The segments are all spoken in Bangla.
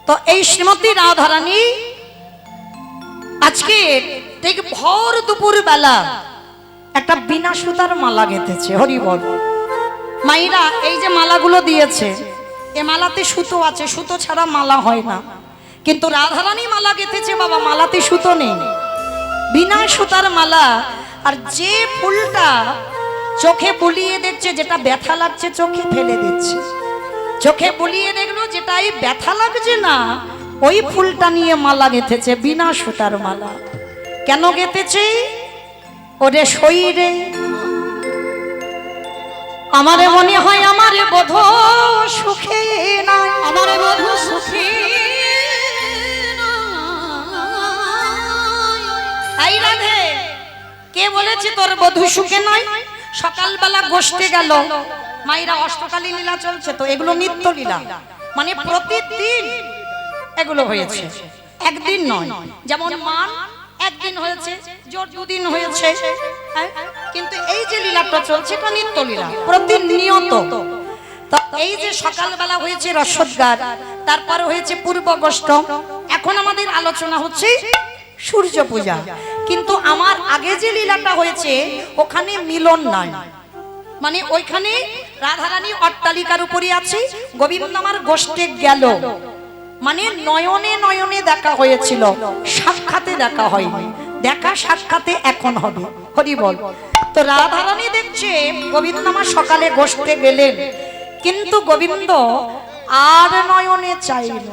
তো এই শ্রীমতী রাধারানী আজকে ঠিক ভোর দুপুর বেলা একটা বিনা সুতার মালা গেঁথেছে। হরি বল। মাইরা এই যে মালাগুলো দিয়েছে, এ মালাতে সুতো আছে, সুতো ছাড়া মালা হয় না। কিন্তু রাধারানী মালা গেঁথেছে বাবা, মালাতে সুতো নেই, বিনা সুতার মালা। আর যে ফুলটা চোখে বুলিয়ে দেখছে, যেটা ব্যথা লাগছে চোখে ফেলে দিচ্ছে, চোখে বুলিয়ে দেখলো যেটাই ব্যথা লাগছে না, ওই ফুলটা নিয়ে মালা গেঁথেছে, বিনা সুতার মালা। কেন গেঁথেছে? ওরে শরীরে আমারে মনে হয় আমারে বধূ সুখে নাই, আমারে বধূ সুখে নাই। রাধে, কে বলেছে তোর বধূ সুখে নাই? সকালবেলা গোষ্ঠে গেল, মায়েরা অষ্টকালী লীলা চলছে, তো এগুলো নিত্য লীলা, মানে প্রতিদিন এগুলো হয়েছে, একদিন নয়। যেমন মান একদিন হয়েছে, জোর দুদিন হয়েছে, কিন্তু এই যে লীলাটা চলছে এটা নিত্য লীলা, প্রতিনিয়ত। তো এই যে সকালবেলা হয়েছে রসদগার, তারপরে হয়েছে পূর্বগষ্ট, এখন আমাদের আলোচনা হচ্ছে সূর্য পূজা। কিন্তু আমার আগে যে লীলাটা হয়েছে ওখানে মিলন নাই, মানে ওইখানে রাধারানী অট্টালিকার উপরে আছে, গোবিন্দ আমার গোষ্ঠে গেল, মানে নয়নে নয়নে দেখা হয়েছিল, সাক্ষাতে দেখা হয়নি। দেখা সাক্ষাতে এখন হবে। হরি বল। তো রাধারানী দেখছে গোবিন্দ আমার সকালে গোষ্ঠে গেলেন, কিন্তু গোবিন্দ আর নয়নে চাইল।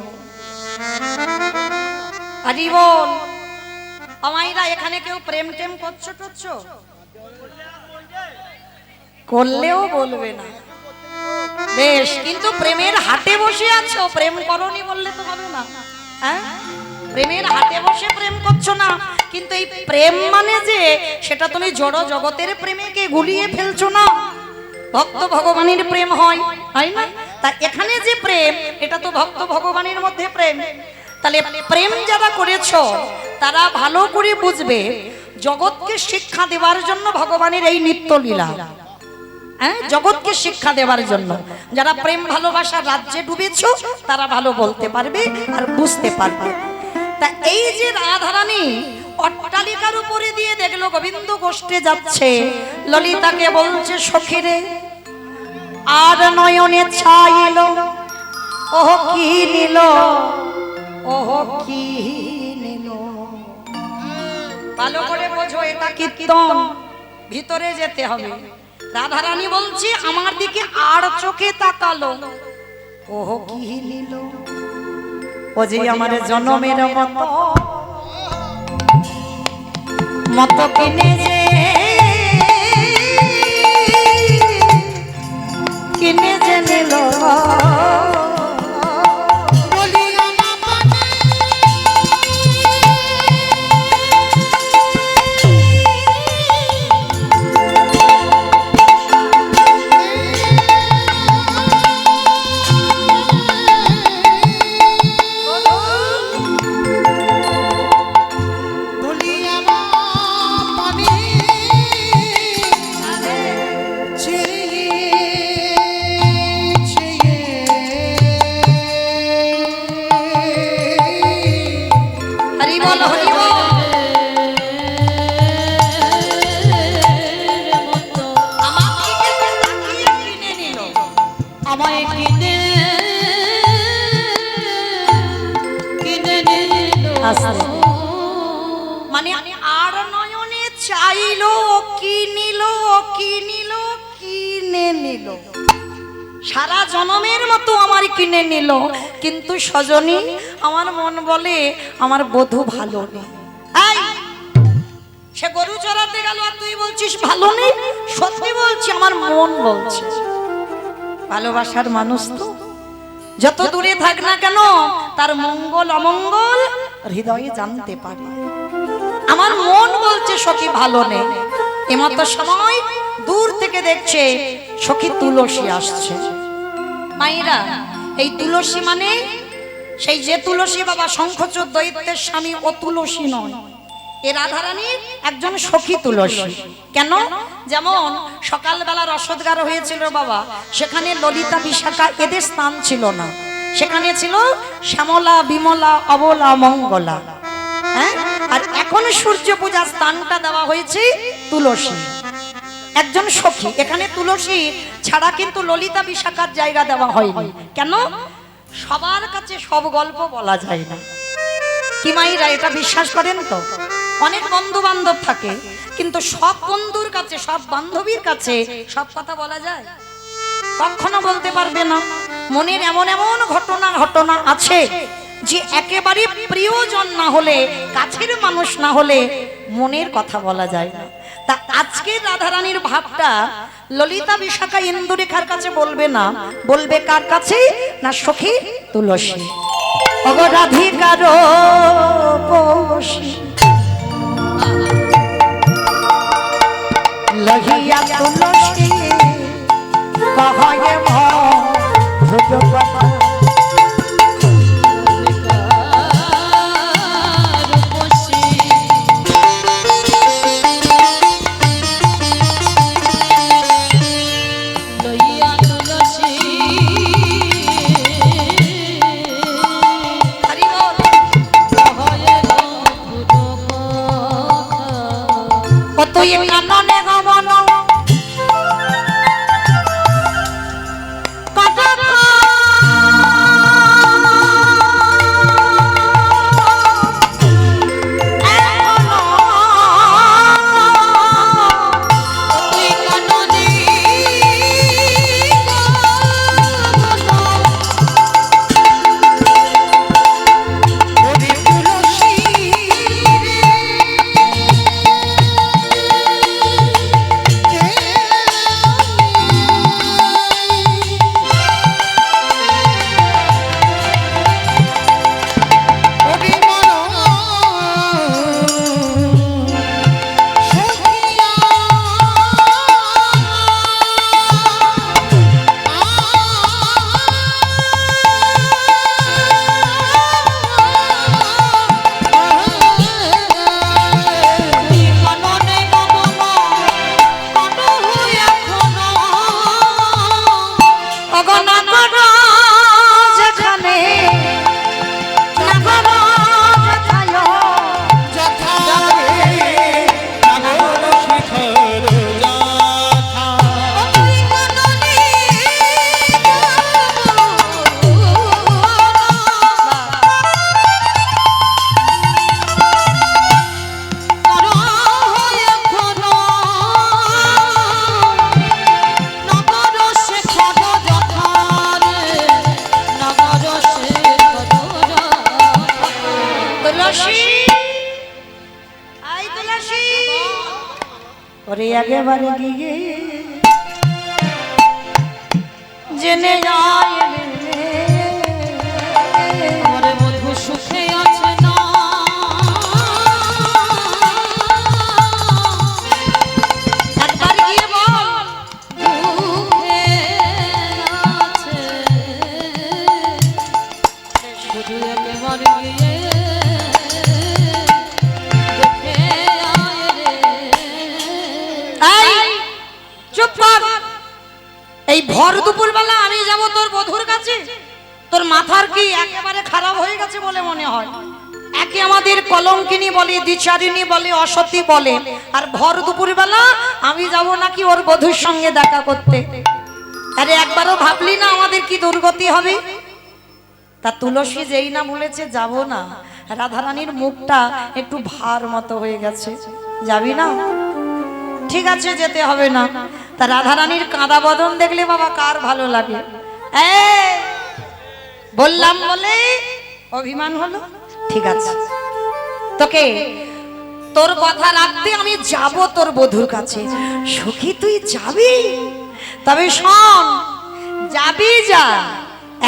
হরি বল। আমাইরা এখানে কেউ প্রেম টেম করছো টচ্ছো? করলেও বলবে না, বেশ, কিন্তু প্রেমের হাটে বসে আছো, প্রেম করনি বললে তো হবে না। হ্যাঁ, প্রেমের হাটে বসে প্রেম করছো না, কিন্তু এই প্রেম মানে যে সেটা তুমি জড় জগতের প্রেমেকে গুলিয়ে ফেলছো না, ভক্ত ভগবানের প্রেম হয়, হয় না? তা এখানে যে প্রেম, এটা তো ভক্ত ভগবানের মধ্যে প্রেম। তাহলে প্রেম যারা করেছো তারা ভালো করে বুঝবে, জগৎকে শিক্ষা দেওয়ার জন্য ভগবানের এই নিত্য লীলা, হ্যাঁ, জগৎকে শিক্ষা দেওয়ার জন্য। যারা প্রেম ভালোবাসার রাজ্যে ডুবেছো তারা ভালো বলতে পারবে আর বুঝতে পারবে। তা এই যে রাধারানী অট্টালিকার উপরে দিয়ে দেখলো গোবিন্দ গোষ্ঠে যাচ্ছে, ললিতাকে বলছে সখীরে আর নয়নে চাইল, ওহ কি নিল, ওহ কি নিল। ভালো করে বোঝো, এটা কীর্তন, ভিতরে যেতে হবে। রাধারানী বলছে আমার দিকে আর চোখে তাকালো, ওহ কি নিল, ও যে আমার জনমের মতো মতো কিনে যে নিল। মানে আর নয়নে চাইলো, কি নিল, কি নিল, কিনে নিল, সারা জনমের মতো আমার কিনে নিল। কিন্তু সজনী আমার মন বলে আমার বধূ ভালো নেই। সে গরু চড়াতে গেল আর তুই বলছিস ভালো নেই? সত্যি বলছি, আমার মন বলছে। ভালোবাসার মানুষ তো যত দূরে থাক না কেন তার মঙ্গল অমঙ্গল হৃদয়ে জানতে পারে। আমার মন বলছে সখী ভালো নেই। এমতো সময় দূর থেকে দেখছে সখী তুলসী আসছে। মায়েরা, এই তুলসী মানে সেই যে তুলসী বাবা শঙ্খচূড় দৈত্যের স্বামী, ও তুলসী নয়, এ রাধারানী একজন সখী তুলসী। কেন? যেমন সকালবেলা রসদগার হয়েছিল বাবা, সেখানে ললিতা বিশাখা এদের স্থান ছিল না, সেখানে ছিল শ্যামলা, বিমলা, অবলা, মঙ্গলা। হ্যাঁ, আর এখন সূর্য পূজার স্থানটা দেওয়া হয়েছে তুলসী, একজন সখী। এখানে তুলসী ছাড়া কিন্তু ললিতা বিশাখার জায়গা দেওয়া হয়নি। কেন? সবার কাছে সব গল্প বলা যায় না। কি মাইরা এটা বিশ্বাস করেন তো? অনেক বন্ধু বান্ধব থাকে, কিন্তু সব বন্ধুর কাছে, সব বান্ধবীর কাছে সব কথা বলা যায়? কখনো বলতে পারবে না। মনের এমন এমন ঘটনা আছে যে একেবারে প্রিয়জন না হলে, কাছের মানুষ না হলে মনের কথা বলা যায় না। তা আজকে রাধারানীর ভাবটা ললিতা বিশাখা ইন্দুরেখার কাছে বলবে না, বলবে কার কাছে? না সখী তুলসী। অগরাধিকার বসি লহিয়া তুলসী কহয়ে মধুর কথা। তুই কাননে গমন ওরে একেবারে গিয়ে জেনে যায় ওরে মধু সুখে আছে না, একবার গিয়ে বল দুঃখে আছে শুধু একেবারে গিয়ে দেখে আয় রে। এই চুপ কর। এই ভর দুপুর বেলা আমি যাব তোর বধুর কাছে? তোর মাথার কি একেবারে খারাপ হয়ে গেছে বলে মনে হয়? একে আমাদের কলঙ্কিনী বলে, দ্বিচারিণী বলে, অসতী বলে, আর ভর দুপুর বেলা আমি যাব নাকি ওর বধুর সঙ্গে দেখা করতে? আরে একবারও ভাবলি না আমাদের কি দুর্গতি হবে? তা তুলসী যেই না বলেছে যাব না, রাধারানীর মুখটা একটু ভার মতো হয়ে গেছে। যাবি না? ঠিক আছে, যেতে হবে না। তা রাধারানীর কাঁদা বদন দেখলে বাবা কার ভালো লাগে? বললাম বলে অভিমান হলো? ঠিক আছে, তোকে তোর কথা রাখতে আমি যাব তোর বধুর কাছে। সখী তুই যাবি? তবে শোন, যাবি যা,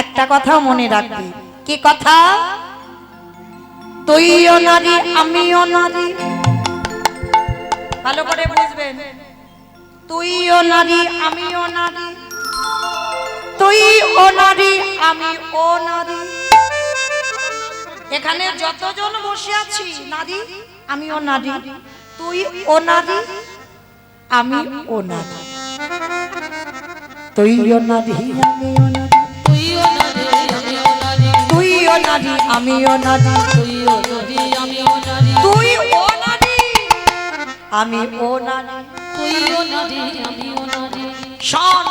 একটা কথা মনে রাখবি। কি কথা? তুইও নারী আমিও নারী, ভালো করে বুঝবেন। তুইও নারী আমিও নারী, তুই ও নারী আমি ও নারী। এখানে যতজন বসে আছি নারী, আমিও নারী, তুই ও নারী আমি ও নারী, তুইও নারী আমিও নারী, তুইও না রে আমিও আমিও নারী, তুইও নারী আমিও নারী, তুই ও নারী আমি ও নারী। তুইও নারী আমিও নারী। শোন,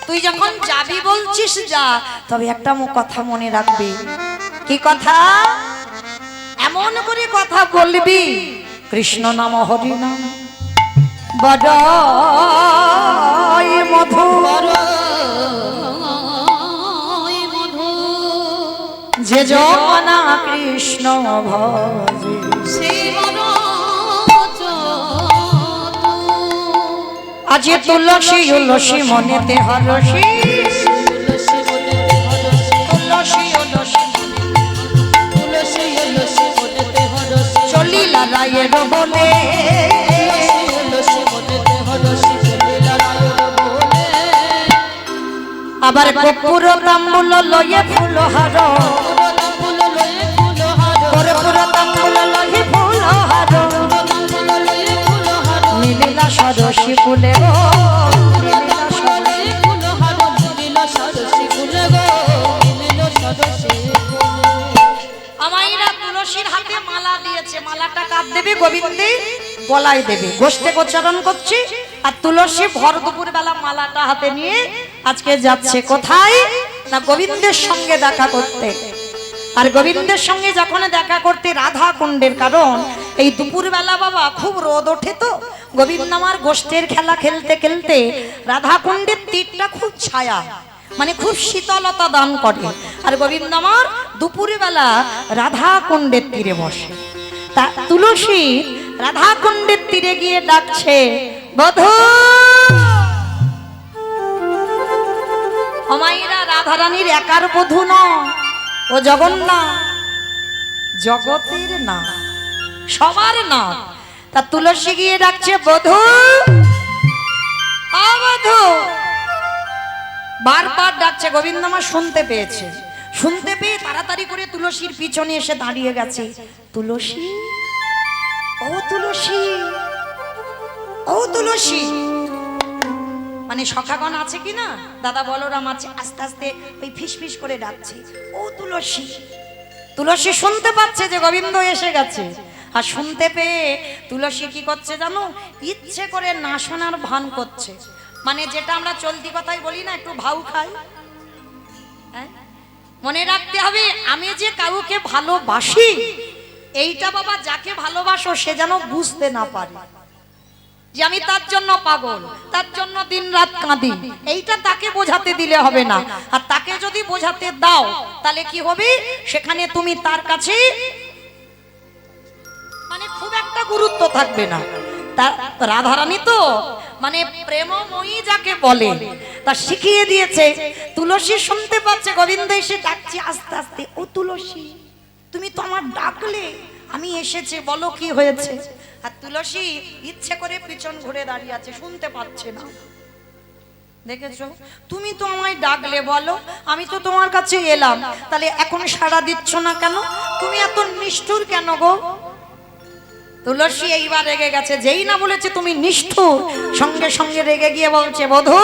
তুই যখন যাবি বলছিস যা, তবে একটা কথা মনে রাখবি। কি কথা? এমন করে কথা বলবি, কৃষ্ণ নাম হরি নাম বড়ই মধু, বড়ই মধু, যে জনা কৃষ্ণ ভজে। সে বড় যতু। আজি তুলসী উলসী মনেতে হরসী, তুলসী বনেতে হরসি, তুলসী উলসী তুলসী তুলসী বনেতে হরসি, চলিলা রায়ের বলে, তুলসী বনেতে হরসি, চলিলা রায়ের বলে। আবার কপুর তাম্বুল লয়ে ফুলহার, পুরোটা ফুল লয়ে ফুলহার, কর্পূর তাম্বুল লয়ে ফুলহার, পুরোটা ফুল লয়ে ফুলহার, মিলিলা সরসী ফুলে গো, পুরোটা ফুল লয়ে ফুলহার, মিলিল সরসি ফুলে গো, মিলিল সরসি ফুলে। আমাইরা তুলসীর হাতে মালা দিয়েছে, মালাটা কার দেবে? গোবিন্দে গলায় দেবে। গোষ্ঠে গোচারণ করছি, আর তুলসী ভর দুপুর বেলা মালাটা হাতে নিয়ে আজকে যাচ্ছে কোথায় না গোবিন্দের সঙ্গে দেখা করতে। আর গোবিন্দের সঙ্গে যখন দেখা করতে রাধা কুণ্ডের, কারণ এই দুপুর বেলা বাবা খুব রোদ ওঠে, তো গোবিন্দ আমার গোষ্ঠের খেলা খেলতে খেলতে রাধা কুণ্ডের তীরটা খুব ছায়া, মানে খুব শীতলতা দান করে। আর গোবিন্দ আমার দুপুরে বেলা রাধা কুণ্ডের তীরে বসে। তা তুলসী রাধা কুণ্ডের তীরে গিয়ে ডাকছে, বধূ। অমাইরা রাধারানীর একার বধূ নয়, ও জগন্নাথ, জগতের না, সবার না। তা তুলসী গিয়ে ডাকছে, বধূ, আ বধূ। বারবার ডাকছে, গোবিন্দ আমার শুনতে পেয়েছে। শুনতে পেয়ে তাড়াতাড়ি করে তুলসীর পিছনে এসে দাঁড়িয়ে গেছে। তুলসী, ও তুলসী, ও তুলসী। মানে সখাগণ আছে কি না, দাদা বলরাম আছে, আস্তে আস্তে ওই ফিস ফিস করে ডাকছে, ও তুলসী। তুলসী শুনতে পাচ্ছে যে গোবিন্দ এসে গেছে। আর শুনতে পেয়ে তুলসী কি করছে জানো? ইচ্ছে করে না শোনার ভান করছে। মানে যেটা আমরা চলতি কথাই বলি না, একটু ভাউ খাই। মনে রাখতে হবে, আমি যে কাউকে ভালোবাসি, এইটা বাবা যাকে ভালোবাসো সে যেন বুঝতে না পারে যে আমি তার জন্য পাগল, তার জন্য দিন রাত কাঁদি। এইটা তাকে বোঝাতে দিলে হবে না। আর তাকে যদি বোঝাতে দাও, তাহলে কি হবে? সেখানে তুমি তার কাছে মানে খুব একটা গুরুত্ব থাকবে না। রাধারানী তো মানে প্রেমময়ী যাকে বলে, তা শিখিয়ে দিয়েছে। তুলসী শুনতে পাচ্ছে গোবিন্দ এসে ডাকছে আস্তে আস্তে, ও তুলসী, তুমি তো আমার ডাকলে, আমি এসেছি, বলো কি হয়েছে? আর তুলসী ইচ্ছে করে পিছন ঘুরে দাঁড়িয়ে আছে, শুনতে পাচ্ছে না। দেখেছো, তুমি তো আমায় ডাকলে, বলো, আমি তো তোমার কাছে এলাম, তাহলে এখন সাড়া দিচ্ছ না কেন? তুমি এত নিষ্ঠুর কেন গো? তুলসী এইবার রেগে গেছে। যেই না বলেছে তুমি নিষ্ঠুর, সঙ্গে সঙ্গে রেগে গিয়ে বলছে, বধূ,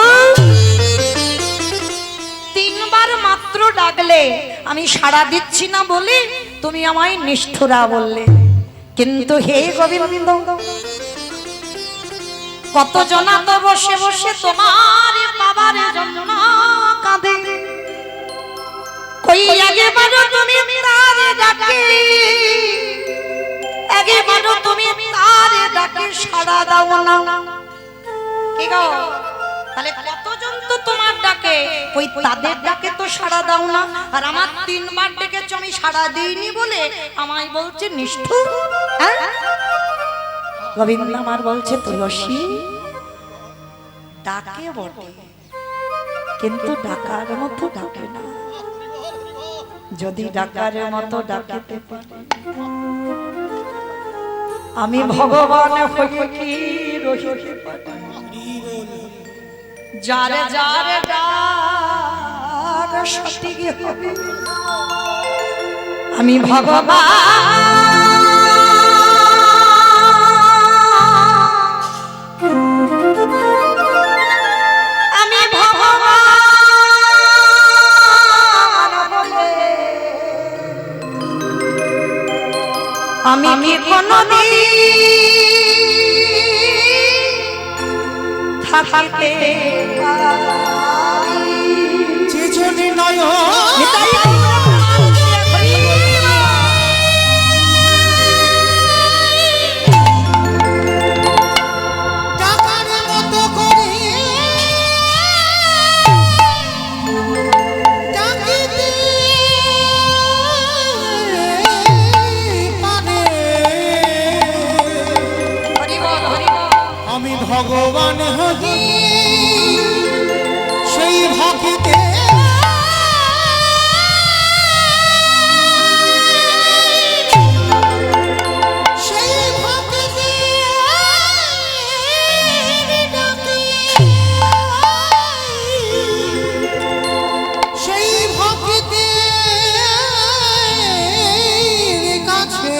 তিনবার মাত্র ডাকলে আমি সাড়া দিচ্ছি না বলে তুমি আমায় নিষ্ঠুরা বললে। কিন্তু হে গোবিন্দ, কত জনা তো বসে বসে তোমার বাবার জন্য কাঁদে, কই আগে বারো তুমি তার ডাকে, আগে বারো তুমি তার ডাকে সাড়া দাও না। কি গো, তাহলে কতজন তো তোমার ডাকে, ওই তাদের ডাকে তো সাড়া দাও না। আর আমার তিনবার ডেকেছো, আমি সাড়া দিইনি বলে আমায় বলছে নিষ্ঠুর। গোবিন্দ আমার বলছে, তুলসী ডাকে বটে, কিন্তু ডাকার মতো ডাকে না। যদি ডাকার মতো ডাকিতে পারে, আমি ভগবান হয়ে কি রহিতে পারি? যারে যারে ডাক সঠিক হবে, আমি ভগবান। আমি ভগবান বলে আমি কি কোনদিন থাকিতে পারি? চিজনি নয় নিতাই গৌর প্রেমানন্দে টাকার মতো করে ডাকিতে পারে। হরি বল হরি বল। আমি ভগবান হই সেই ভক্তিতে সেই ভক্তিতে ডাকি, সেই ভক্তিতে কাছে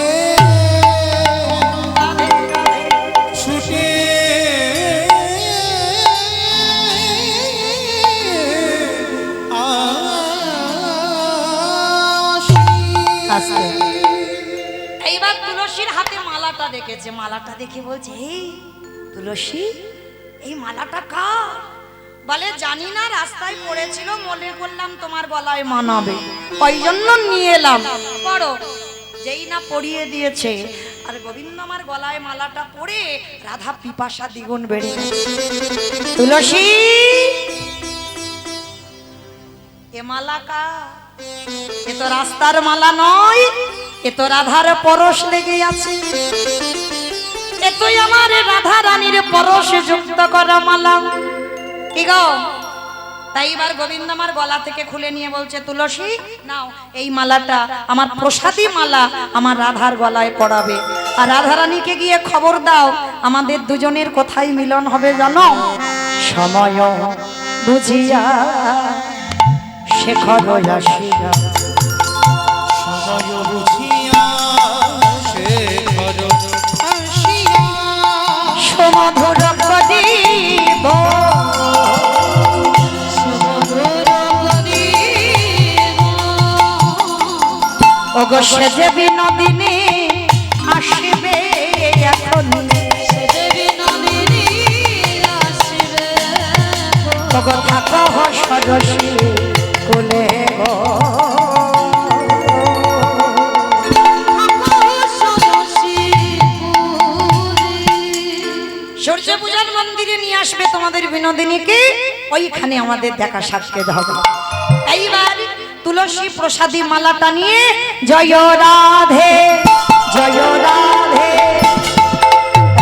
রাধে রাধে। ছুটে আস্তে। এইবার তুলসীর হাতে মালাটা দেখেছে, মালাটা দেখে বলছে এই তুলসী এই মালাটা কার? বলে জানি না, রাস্তায় পড়েছিল, মনে করলাম তোমার গলায় মানাবে, ওই জন্য নিয়ে এলাম। পড়ো। যেই না পরিয়ে দিয়েছে আর গোবিন্দ আমার গলায় মালাটা পরে রাধা পিপাসা দ্বিগুণ বেড়ে গেছে। তুলসী এ মালা কার? এ তো রাস্তার মালা নয়, এ তো রাধার পরশ লেগে আছে, এ তো আমার রাধা রানীর পরশে যুক্ত করা মালা। কি গো? তাই এবার গোবিন্দ আমার গলা থেকে খুলে নিয়ে বলছে তুলসী নাও এই মালাটা, আমার প্রসাদী মালা, আমার রাধার গলায় পড়াবে। আর রাধা রানীকে গিয়ে খবর দাও আমাদের দুজনের কোথায় মিলন হবে জানো? সময় বুঝিয়া শেখর আসিয়া সময় বুঝিয়া শেখর আসিয়া সমধুর করিব ওগো সেজে বিনোদিনী আসিবে এখন, ওগো থাকো সরসী কোলে গো। সূর্য পূজার মন্দিরে নিয়ে আসবে তোমাদের বিনোদিনীকে, ওইখানে আমাদের দেখা সাক্ষাৎ হবে। এইবার তুলসী প্রসাদী মালাটা নিয়ে জয় রাধে জয় রাধে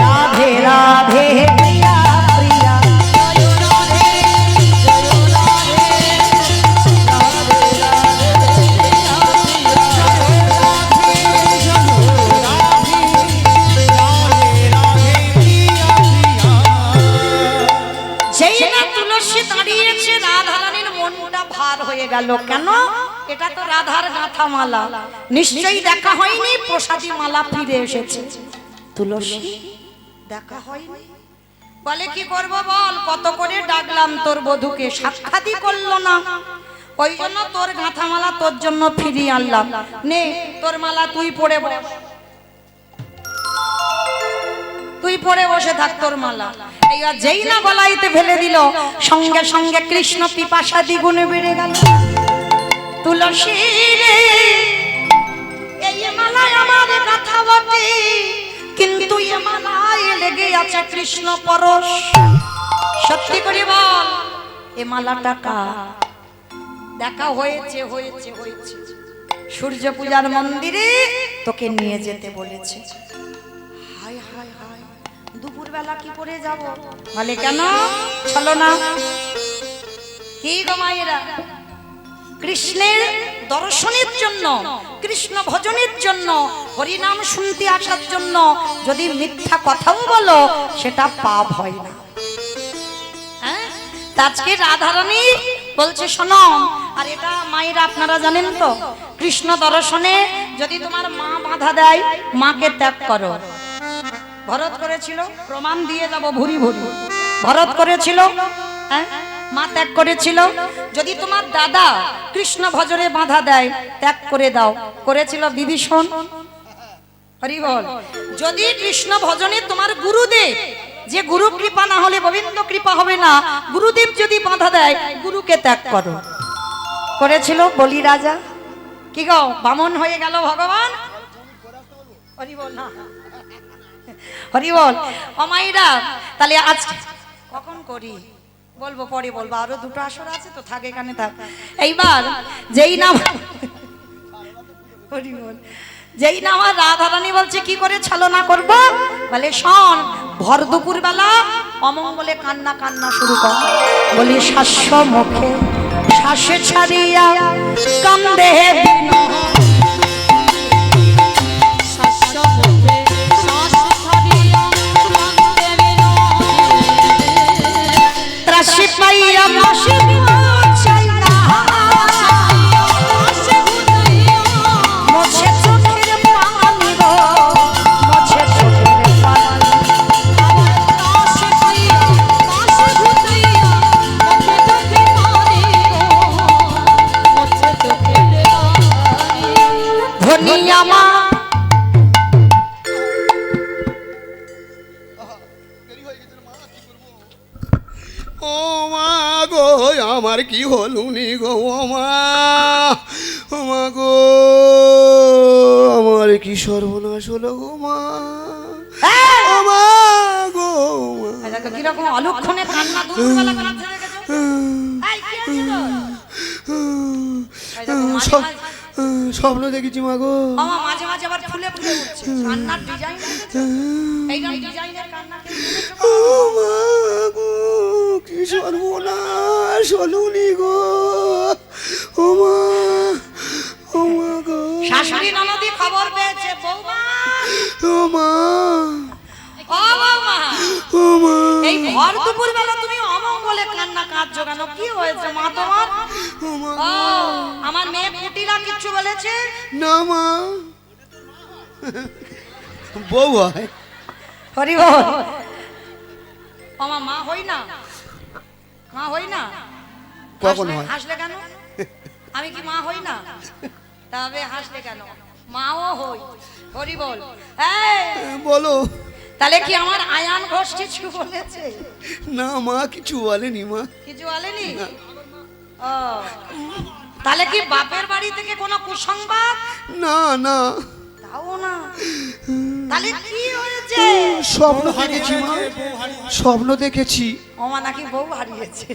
রাধে রাধে প্রিয়া প্রিয়া যেই না তুলসী দাঁড়িয়েছে রাধা রানীর মনটা ভার হয়ে গেল। কেন? এটা তো রাধার গাঁথা মালা, নিশ্চয়ই দেখা হয়নি, প্রসাদী মালা ফিরে এসেছে। তুলসী দেখা হয়নি, বলে কি করব বল, কত করে ডাকলাম তোর বধূকে, সাক্ষাৎই করলো না, ওই জন্য তোর গাঁথা মালা তোর জন্য ফিরিয়ে আনলাম, নে তোর মালা তুই পরে বস, তুই পরে বসে থাক তোর মালা। এইবার যেই না গলাইতে ফেলে দিল, সঙ্গে সঙ্গে কৃষ্ণ পিপাসা দ্বিগুণে বেড়ে গেল। তুলসী রে এই মালায় আমার গাথা বটে, কিন্তু এ মালায় লেগে আছে কৃষ্ণ পরশ। সত্যি করে বল এ মালাটা কার? দেখা হয়েছে হয়েছে হয়েছে, সূর্য পূজার মন্দিরে তোকে নিয়ে যেতে বলেছে। হায় হায় হায়, দুপুর বেলা কি করে যাব? বলে কেন? চলো না। কি গো মায়েরা, কৃষ্ণের দর্শনের জন্য, কৃষ্ণ ভজনের জন্য, হরিনাম শুনতে আসার জন্য যদি মিথ্যা কথাও বলো সেটা পাপ হয় না। হ্যাঁ, আজকে রাধারানী বলছে শোনো, আর এটা মায়েরা আপনারা জানেন তো, কৃষ্ণ দর্শনে যদি তোমার মা বাধা দেয়, মাকে ত্যাগ করো। ভরত করেছিল, প্রমাণ দিয়ে যাব ভুরি ভুরি, ভরত করেছিল, হ্যাঁ মা ত্যাগ করেছিল। যদি তোমার দাদা কৃষ্ণ ভজনে বাধা দেয়, ত্যাগ করে দাও, করেছিল বিভীষণ। হরি বল। যদি কৃষ্ণ ভজনে তোমার গুরুদেব, যে গুরু কৃপা না হলে গোবিন্দ কৃপা হবে না, গুরুদেব যদি বাধা দেয়, গুরুকে ত্যাগ করো। করেছিল বলি রাজা, কি গো বামন হয়ে গেল ভগবান। হরি বল না, হরি বল। অমাইরা তাহলে আজ কখন করি বলবো, পরে বলবো, আরো দুটো আসর আছে তো, থাক এখানে থাক। এইবার যেই নাম, হরি বল, যেই না আমার রাধারানী বলছে কি করে ছলনা করব, বলে শোন, ভর দুপুর বেলা অমঙ্গলে কান্না কান্না শুরু কর। বলি শাস্য মুখে শ্বাসে ছাড়িয়া কান্দে শাশ্বতে শ্বাস ছাড়িয়া কান্দে ত্রাসি পাইয়া মাসি চাই না, মোছে চোখের পানি গো, মোছে চোখের পানি। ধনিয়া মা ও মা গো, আমার কি হলুনি গো, ও মা, ও মা গো, আমার কি সর্বনাশ হলো গো মা, ও মা গো, মা। দেখো কিরকম অলক্ষণে কান্না দুপুরবেলা কাঁদছে দেখেছো? এই, কি হয়েছে তোর? এই দেখো, মাঝে মাঝে- স্বপ্ন দেখেছি মা গো, মামা মাঝে মাঝে আবার ফুলে ফুলে উঠছে। কান্নার ডিজাইন দেখেছো? এইরকম ডিজাইনের কান্না কেউ দেখেছো? ও মা গো, কি সর্বনাশ হলুনি গো, ও মা, ও মা গো, শাশুড়ি ননদি খবর পেয়েছে, বৌমা, ও মা, ও বৌমা, ও মা, এই ভর দুপুর বেলা তুমি অমঙ্গলে কান্না কাঁদছো কেন? কি হয়েছে মা তোমার? ও মা, ও আমার মেয়ে কুটিরা কিচ্ছু বলেছে? না মা, বউ হয়, হরি বল। মা হই না, মা হই না। কখন হাসলে- হয়? হাসলে কেন? আমি কি মা হই না? তবে হাসলে কেন? মাও হই। হরি বল। এই, বলো। তাহলে কি আমার আয়ান ঘোষ কিছু বলেছে? না মা, কিছু বলেনি মা, কিছু বলেনি? ও, তাহলে কি বাপের বাড়ি থেকে কোনো কুসংবাদ? না না, তাও না। তাহলে কি হয়েছে? স্বপ্ন দেখেছি মা, স্বপ্ন দেখেছি, ওমা নাকি বউ হারিয়েছে।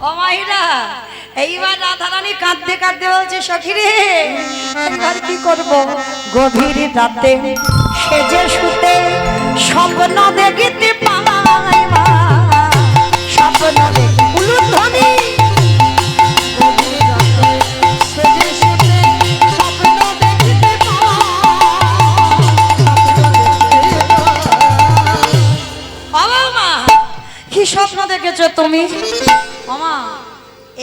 ও মাহিরা, এইবার রাধারানী কাঁদতে কাঁদতে বলছে, সখী রে এবার কি করব? গভীর রাতে সেজে শুতে স্বপ্ন দেখিতে পাই মা, স্বপ্ন দেখি উলুধ্বনি কি স্বপ্ন দেখেছো তুমি? মামা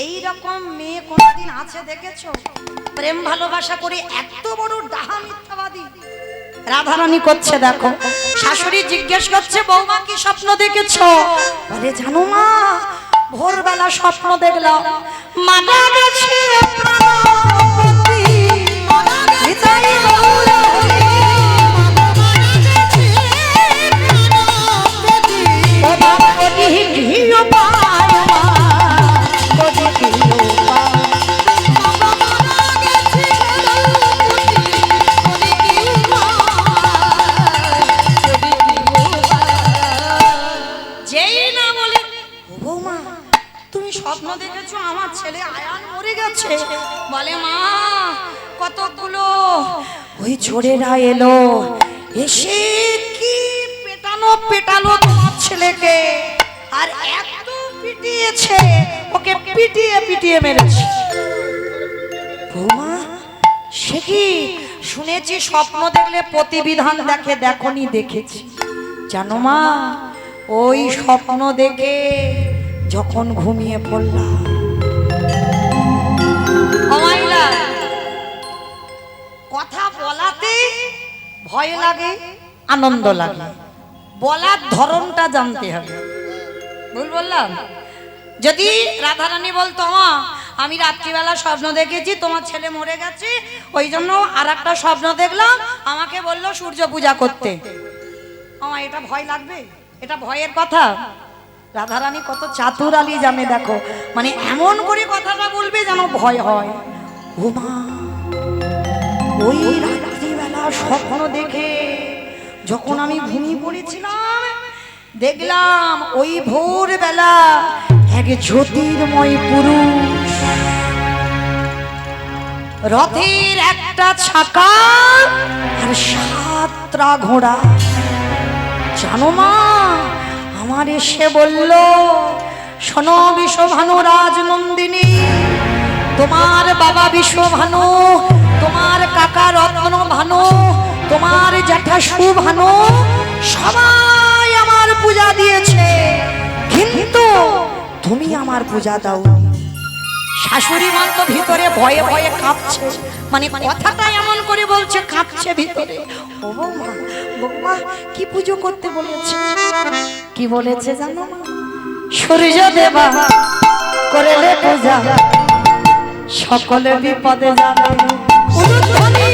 এইরকম মেয়ে কোনদিন আছে দেখেছো? প্রেম ভালোবাসা করে এত বড় ডাহা মিথ্যাবাদী রাধারানী করছে। দেখো শাশুড়ি জিজ্ঞেস করছে, বৌমা কি স্বপ্ন দেখেছো? বলে জানো মা, ভোরবেলা স্বপ্ন দেখলাম মারা গেছে প্রাণপতি, হৃদয় গৌরহরি, বাবা কোটি ঘিও পায় মা, কোটি ঘিও পায়। যেই না বলে, ও বৌমা তুমি স্বপ্ন দেখেছো আমার ছেলে আয়ান মরে গেছে? বলে মা কতগুলো ওই চোরেরা এলো, এসে কি পেটানো পেটালো তোমার ছেলেকে, আর এত পিটিয়েছে, ওকে পিটিয়ে পিটিয়ে মেরেছে। বৌমা সে কি? শুনেছি স্বপ্ন দেখলে প্রতিবিধান দেখে, দেখনি দেখেছি। জানো মা, ওই স্বপ্ন দেখে যখন ঘুমিয়ে পড়লাম, অমাইলা কথা বলাতে ভয় লাগে, আনন্দ লাগে, বলার ধরনটা জানতে হবে। ভুল বললাম? যদি রাধারানী বলতো মা আমি রাত্রিবেলা স্বপ্ন দেখেছি তোমার ছেলে মরে গেছে, ওই জন্য আর একটা স্বপ্ন দেখলাম, আমাকে বললো সূর্য পূজা করতে। আমার এটা ভয় লাগবে? এটা ভয়ের কথা? রাধারানী কত চাতুর আলী জানে দেখো, মানে এমন করে কথাটা বলবে যেন ভয় হয়। ওমা, ওই রাত্রিবেলা স্বপ্ন দেখে যখন আমি ঘুমিয়ে পড়েছিলাম, দেখলাম ওই ভোরবেলা এক জ্যোতির্ময় পুরুষ রথের একটা চাকা আর 7টা ঘোড়া। জানো মা, আমার এসে বলল, শোনো বিশ্বভানু রাজনন্দিনী, তোমার বাবা বিশ্বভানু, তোমার কাকা রত্নভানু, তোমার জ্যাঠা সুভানু সবাই আমার পূজা দিয়েছে, কিন্তু তুমি আমার পূজা দাও। শাশুড়ি মা তো ভিতরে ভয়ে ভয়ে কাঁপছে, মানে কথাটা এমন করে বলছে, কাঁপছে ভিতরে। ও বৌমা, বৌমা কি পুজো করতে বলেছে? কি বলেছে জানো? সূর্য দেবা করলে পূজা সকলে বিপদে যাবে। উলুধ্বনি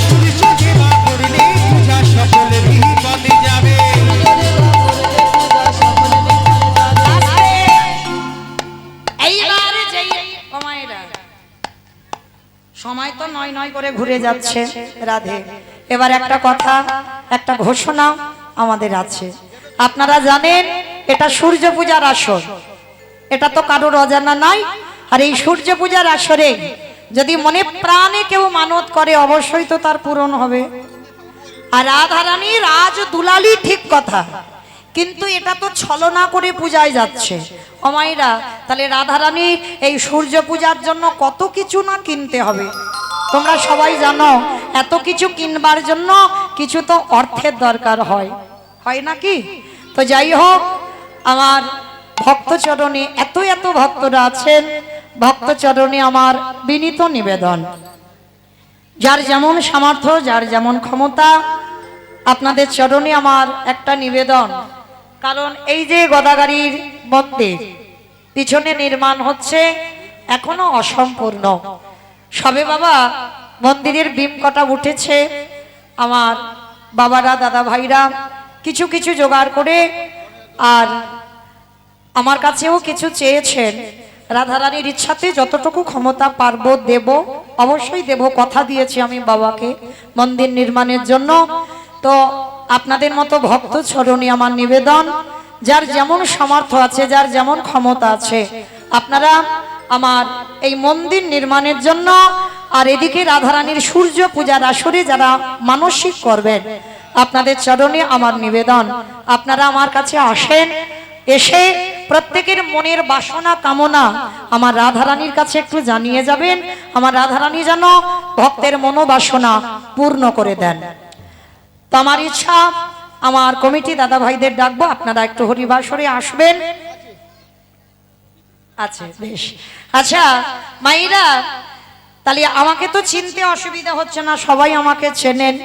সূর্য দেবা করলে পূজা সকলে বিপদে যাবে। সময় তো নয় নয় করে ঘুরে যাচ্ছে রাধে। এবার একটা কথা, একটা ঘোষণা আমাদের আছে। আপনারা জানেন এটা সূর্য পূজার আসর, এটা তো কারোর অজানা নাই। আর এই সূর্য পূজার আসরে যদি মনে প্রাণে কেউ মানত করে, অবশ্যই তো তার পূরণ হবে। আর রাধারানী রাজ দুলালি, ঠিক কথা, কিন্তু এটা তো ছলনা করে পূজায় যাচ্ছে অমাইরা। তাহলে রাধারানী এই সূর্য পূজার জন্য কত কিছু না কিনতে হবে। তোমরা সবাই জানো, এত কিছু কিনবার জন্য কিছু তো অর্থের দরকার হয়, হয় নাকি? তো যাই হোক, আমার ভক্তচরণে এত এত ভক্তরা আছেন, ভক্তচরণে আমার বিনীত নিবেদন, যার যেমন সামর্থ্য, যার যেমন ক্ষমতা, আপনাদের চরণে আমার একটা নিবেদন। কারণ এই যে গদাগাড়ির মন্দির পিছনে নির্মাণ হচ্ছে, এখনো অসম্পূর্ণ। সবে বাবা মন্দিরের বিম কটা উঠেছে, আমার বাবারা, দাদা ভাইরা কিছু কিছু জোগাড় করে, আর আমার কাছেও কিছু চেয়েছেন। রাধারানীর ইচ্ছাতে যতটুকু ক্ষমতা পারবো দেব, অবশ্যই দেব, কথা দিয়েছি আমি বাবাকে মন্দির নির্মাণের জন্য। তো আপনাদের মতো ভক্ত চরণে আমার নিবেদন, যার যেমন সামর্থ্য আছে, যার যেমন ক্ষমতা আছে, আপনারা আমার এই মন্দির নির্মাণের জন্য, আর এদিকে রাধারানীর সূর্য পূজার আসরে যারা মানসিক করবেন, আপনাদের চরণে আমার নিবেদন, আপনারা আমার কাছে আসেন, এসে প্রত্যেকের মনের বাসনা কামনা আমার রাধারানীর কাছে একটু জানিয়ে যাবেন। আমার রাধারানী যেন ভক্তের মনোবাসনা পূর্ণ করে দেন। তো আমার ইচ্ছা, আমার কমিটি দাদা ভাইদের ডাকবো, আপনারা একটু হরিবাসরে আসবেন। আচ্ছা, বেশ। আচ্ছা মাইরা, তাহলে আমাকে তো চিনতে অসুবিধা হচ্ছে না, সবাই আমাকে চেনেন।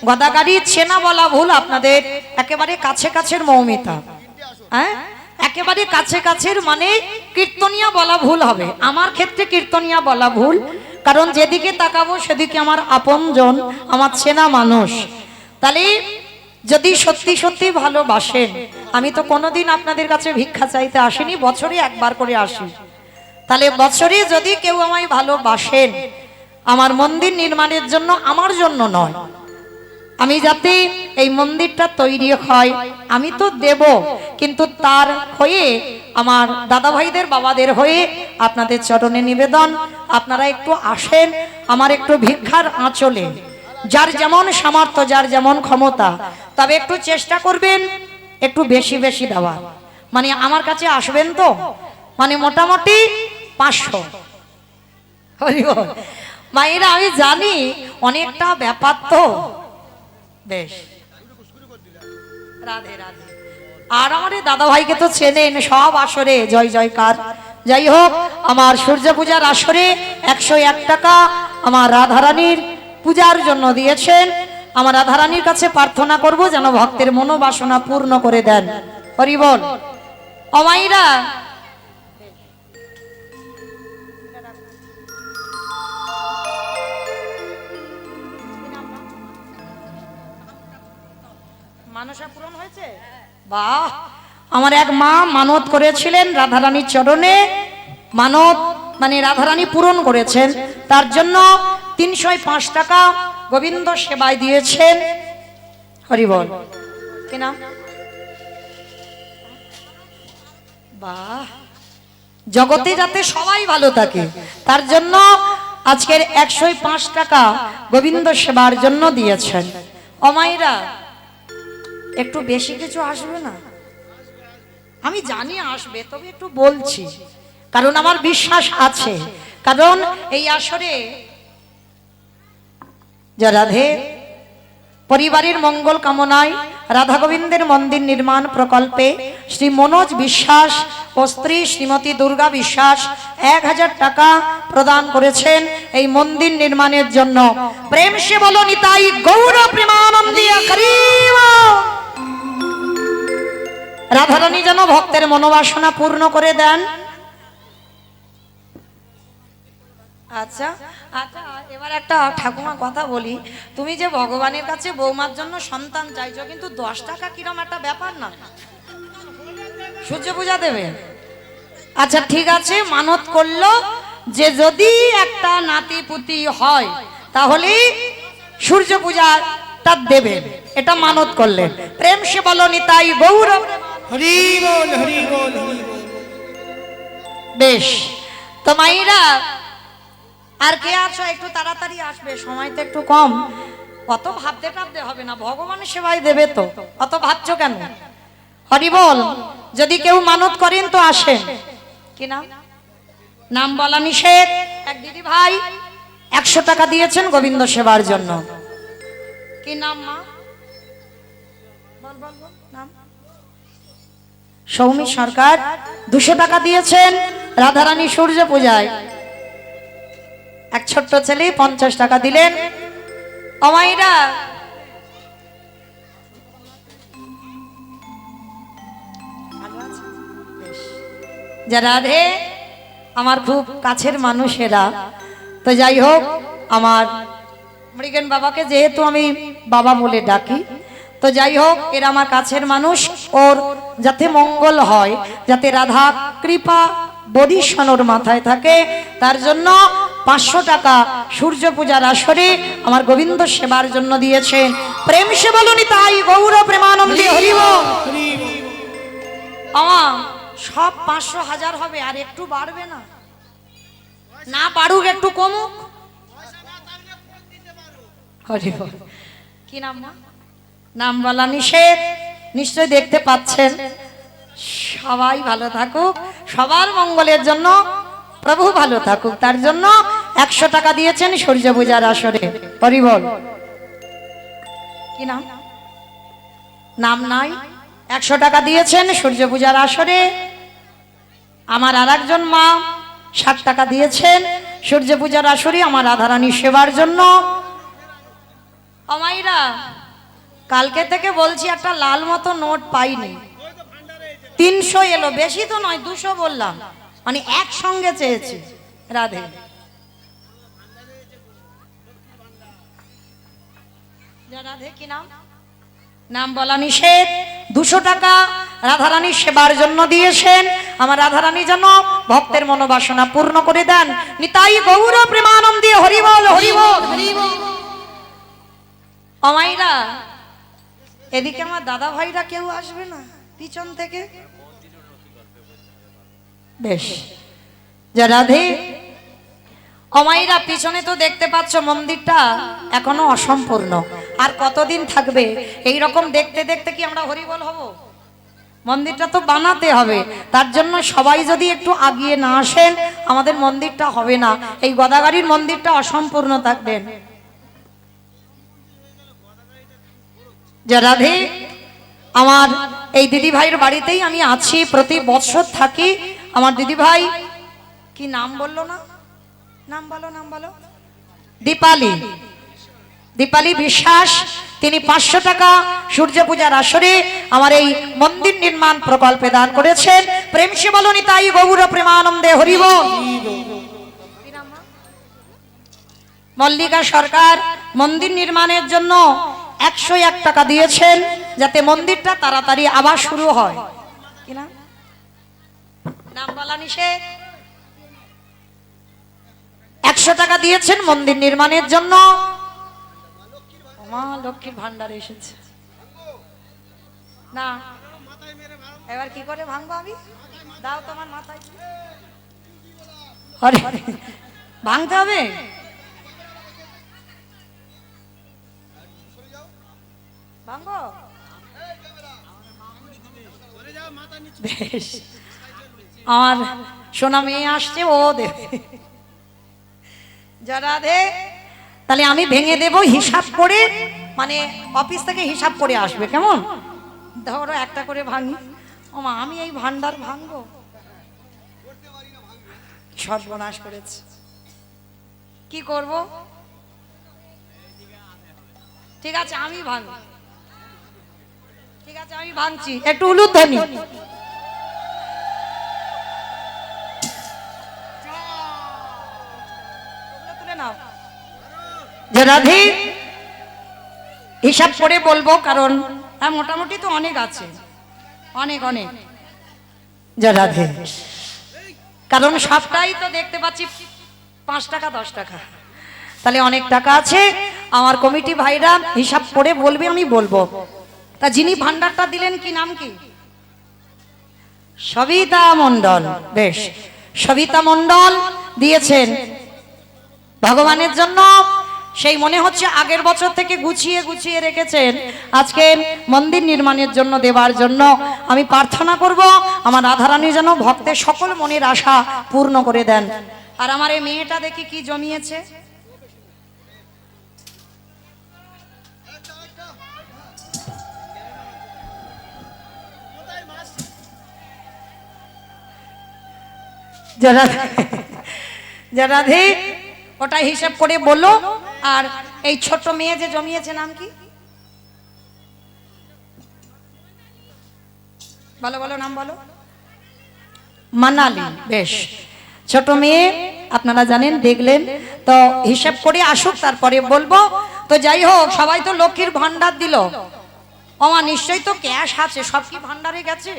গদাগাড়ি চেনা বলা ভুল, আপনাদের একেবারে কাছে কাছের মৌমিতা, হ্যাঁ, একেবারে কাছে কাছের, মানে কীর্তনিয়া বলা ভুল হবে। আমার ক্ষেত্রে কীর্তনিয়া বলা ভুল, কারণ যেদিকে তাকাবো সেদিকে আমার আপনজন, আমার চেনা মানুষ। তাহলে যদি সত্যি সত্যি ভালোবাসেন, আমি তো কোনোদিন আপনাদের কাছে ভিক্ষা চাইতে আসিনি, বছরে একবার করে আসি। তাহলে বছরে যদি কেউ আমায় ভালোবাসেন, আমার মন্দির নির্মাণের জন্য, আমার জন্য নয়, আমি যাতে এই মন্দিরটা তৈরি হয় আমি তো দেব, কিন্তু তার হয়ে আমার দাদা ভাইদের, বাবাদের হয়ে আপনাদের চরণে নিবেদন, আপনারা একটু আসেন আমার একটু ভিক্ষার আঁচলে। যার যেমন সামর্থ্য, যার যেমন ক্ষমতা, তবে একটু চেষ্টা করবেন একটু বেশি বেশি দেওয়া। মানে আমার কাছে আসবেন তো, মানে মোটামুটি 500। মায়েরা আমি জানি অনেকটা ব্যাপার তো, বেশ। রাধে রাধে। আর আমার দাদা ভাইকে তো চেনেন, সব আসরে জয় জয়কার। যাই হোক, আমার সূর্য পূজার আসরে 101 টাকা আমার রাধারানীর পূজার জন্য দিয়েছেন। আমার রাধারানীর কাছে প্রার্থনা করব যেন ভক্তের মনোবাসনা পূর্ণ করে দেন। হরি বল। অমাইরা, মানসা পূরণ হয়েছে? বাহ! আমার এক মা মানত করেছিলেন রাধারানীর চরণে, মানত মানে রাধারানী পূরণ করেছেন, তার জন্য 305 টাকা গোবিন্দ সেবায় দিয়েছেন। হরি বল। কি নাম? বাহ! জগতে যাতে সবাই ভালো থাকে তার জন্য আজকের 105 টাকা গোবিন্দ সেবার জন্য দিয়েছেন। অমাইরা একটু বেশি কিছু আসবে না? আমি জানি আসবে, তবে একটু বলছি কারণ আমার বিশ্বাস আছে, কারণ এই আসরে যা রাধে পরিবারের মঙ্গল কামনায় রাধা গোবিন্দের মন্দির নির্মাণ প্রকল্পে শ্রী মনোজ বিশ্বাস ও স্ত্রী শ্রীমতী দুর্গা বিশ্বাস 1000 টাকা প্রদান করেছেন এই মন্দির নির্মাণের জন্য। প্রেম সে বলো নিতাই গৌর প্রেমানন্দে করিবা। রাধারানী যেন ভক্তের মনোবাসনা পূর্ণ করে দেন। আচ্ছা আচ্ছা, এবার একটা ঠাকুমা কথা বলি, তুমি যে ভগবানের কাছে বৌমার জন্য সন্তান চাইছো, কিন্তু 10 টাকা কিরম একটা ব্যাপার না? সূর্য পূজা দেবে? আচ্ছা ঠিক আছে, মানত করলো যে যদি একটা নাতি পুতি হয় তাহলে সূর্য পূজাটা দেবে, এটা মানত করলেন। প্রেম সে বলো নিতাই গৌর। হরি বল হরি বল হরি বল। বেশ, তো মাইরা আর কে আছো? একটু তাড়াতাড়ি আসবে, সময় তো একটু কম। অত ভাবতে টাবতে হবে না, ভগবানের সেবাই দেবে তো, অত ভাবছো কেন? হরি বল। যদি কেউ মানত করেন তো আসেন। কি নাম? নাম বলা নিষেধ। এক দিদি ভাই 100 টাকা দিয়েছেন গোবিন্দ সেবার জন্য। কি নাম মা? বল বল বল নাম। সৌমি সরকার 200 টাকা দিয়েছেন রাধারানী সূর্য পূজায়। এক ছোট্ট ছেলে 50 টাকা দিলেন। অমাইরা যা রাধে আমার খুব কাছের মানুষেরা, তো যাই হোক, আমার মৃগেন বাবাকে যেহেতু আমি বাবা বলে ডাকি, তো যাই হোক এরা আমার কাছের মানুষ, ওর যাতে মঙ্গল হয়, যাতে রাধা কৃপা বদিশনোর মাথায় থাকে, তার জন্য 500 টাকা সূর্য পূজার আসরে আমার গোবিন্দ সেবার জন্য দিয়েছেন। প্রেম সে বলুনি তাই গৌর প্রেমানন্দে হরি বল। আমার সব 500 1000 হবে, আর একটু বাড়বে না? না পারুক, একটু কমুক। হরি বল। কি নাম না? নাম বলা নিষেধ, নিশ্চয় দেখতে পাচ্ছেন। সবাই ভালো থাকুক, সবার মঙ্গলের জন্য প্রভু ভালো থাকুক, তার জন্য 100 টাকা দিয়েছেন সূর্য পূজার আসরে। হরি বল। কি নাম? নাম নাই। 100 টাকা দিয়েছেন সূর্য পূজার আসরে। আমার আর একজন মা 60 টাকা দিয়েছেন সূর্য পূজার আসরে আমার রাধারানী সেবার জন্য। অমাইরা কালকে থেকে বলছি একটা লাল মতো নোট পাইনি, 300 এলো, বেশি তো নয়, 200 বললাম, মানে একসঙ্গে চেয়েছি। রাধে রাধে। কি নাম? নাম বলা নিষেধ। 200 টাকা রাধারানীর সেবার জন্য দিয়েছেন। আমার রাধারানী যেন ভক্তের মনোবাসনা পূর্ণ করে দেন। নিতাই গৌর প্রেমানন্দে হরি বল হরি বল হরি বল। অমাইরা এদিকে আমার দাদা ভাইরা কেউ আসবে না পিছন থেকে? বেশ, যা রাধে। অমাইরা পিছনে তো দেখতে পাচ্ছ মন্দিরটা এখনো অসম্পূর্ণ, আর কতদিন থাকবে এই রকম দেখতে দেখতে? কি আমরা হরিবল হব? মন্দিরটা তো বানাতে হবে, তার জন্য সবাই যদি একটু আগিয়ে না আসেন আমাদের মন্দিরটা হবে না, এই গদাগাড়ির মন্দিরটা অসম্পূর্ণ থাকবেন। যা রাধে, আমার এই দিদি ভাইয়ের বাড়িতেই আমি আছি, প্রতি বছর থাকি। আমার দিদি ভাই কি নাম বললো না? নাম বলো, নাম বলো। দীপালি, দীপালি বিশ্বাস, তিনি 500 টাকা সূর্য পূজার আসরে আমার এই মন্দির নির্মাণ প্রকল্পে দান করেছেন। প্রেম সে বলনি তাই গৌর প্রেমানন্দে হরি বল। মল্লিকা সরকার মন্দির নির্মাণের জন্য 101 টাকা দিয়েছেন, যাতে মন্দিরটা তাড়াতাড়ি আবার শুরু হয়। কি না নাম বলা নিষেধ। 100 টাকা দিয়েছেন মন্দির নির্মাণের জন্য। মা লক্ষ্মীর ভান্ডার এসেছে না, এবার কি করে ভাঙবো আমি? দাও তোমার মাথায়। আরে ভাঙতে হবে। ভাঙবো বেশ, আমার সোনা মেয়ে আসছে, ও দেবে। যারা দে তাহলে আমি ভেঙে দেব হিসাব করে, মানে অফিস থেকে হিসাব করে আসবে। কেমন? ধরো একটা করে ভাঙি। ও মা, আমি এই ভান্ডার ভাঙবো? সর্বনাশ করেছে, কি করব? ঠিক আছে আমি ভাঙব, ঠিক আছে আমি ভাঙছি। একটু উলুধ্বনি। তুলে নাও। যে রাধে হিসাব করে বলবো, কারণ হ্যাঁ মোটামুটি তো অনেক আছে, অনেক অনেক। যে রাধে, কারণ সবটাই তো দেখতে পাচ্ছি 5 টাকা 10 টাকা, তাহলে অনেক টাকা আছে। আমার কমিটি ভাইরা হিসাব করে বলবে, আমি বলবো। তা যিনি ভান্ডারটা দিলেন, কি নাম কি? সবিতা মণ্ডল। বেশ, সবিতা মণ্ডল দিয়েছেন ভগবানের জন্য। সেই মনে হচ্ছে আগের বছর থেকে গুছিয়ে গুছিয়ে রেখেছেন, আজকে মন্দির নির্মাণের জন্য দেবার জন্য। আমি প্রার্থনা করব আমার রাধারানী যেন ভক্তের সকল মনের আশা পূর্ণ করে দেন। আর আমার এই মেয়েটা দেখি কি জমিয়েছে। যারা ধে ওটা হিসাব করে বলো। আর এই ছোট মেয়ে যে জমিয়েছে, নাম কি? বলো বলো, নাম বলো। মানালি। বেশ, ছোট মেয়ে আপনারা জানেন, দেখলেন তো। হিসাব করে আসুক, তারপরে বলবো। তো যাই হোক, সবাই তো লক্ষ্মীর ভান্ডার দিল। আমার নিশ্চয়ই তো ক্যাশ আছে, সব কি ভান্ডারে গেছে?